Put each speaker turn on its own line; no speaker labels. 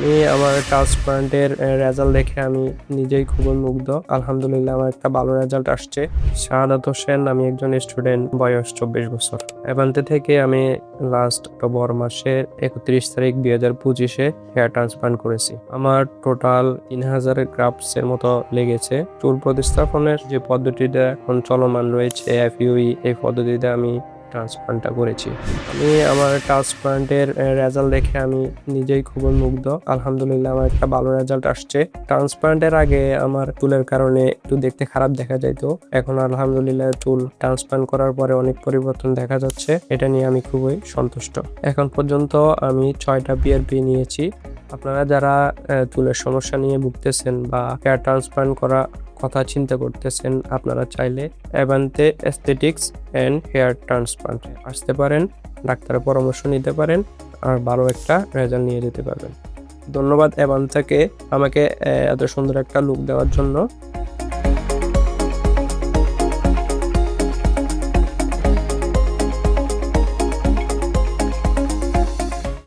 আমি আমার ট্রান্সপ্লান্টের রেজাল্ট দেখে আমি নিজেই খুবই মুগ্ধ। আলহামদুলিল্লাহ আমার একটা ভালো রেজাল্ট আসছে। শাহাদাত হোসেন, আমি একজন স্টুডেন্ট, বয়স 24 বছর। এভান্তে থেকে আমি লাস্ট অক্টোবর মাসের 31 তারিখ 2025-এ হেয়ার ট্রান্সপ্লান্ট করেছি। আমার টোটাল 3000 গ্রাফটস-এর মতো লেগেছে। চুল প্রতিস্থাপনের যে পদ্ধতিটা এখন চলমান রয়েছে এফইউই, এই পদ্ধতিতে আমি ট্রান্সপ্লান্টটা করেছি। আমি আমার ট্রান্সপ্লান্টের রেজাল্ট দেখে আমি নিজেই খুবই মুগ্ধ। আলহামদুলিল্লাহ আমার একটা ভালো রেজাল্ট আসছে। ট্রান্সপ্লান্টের আগে আমার চুলের কারণে একটু দেখতে খারাপ দেখা যাইতো, এখন আলহামদুলিল্লাহ চুল ট্রান্সপ্লান্ট করার পরে অনেক পরিবর্তন দেখা যাচ্ছে। এটা নিয়ে আমি খুবই সন্তুষ্ট। এখন পর্যন্ত আমি 6টা পিআরপি নিয়েছি। আপনারা যারা চুলের সমস্যা নিয়ে ভুগতেছেন বা হেয়ার ট্রান্সপ্লান্ট করা কথা চিন্তা করতেছেন, আপনারা চাইলে এভান্তে এস্থেটিক্স এন্ড হেয়ার ট্রান্সপ্লান্ট আসতে পারেন, ডাক্তারের পরামর্শ নিতে পারেন আর ভালো একটা রেজাল্ট নিয়ে যেতে পারবেন। ধন্যবাদ এভান্তেকে আমাকে এত সুন্দর একটা লুক দেওয়ার জন্য।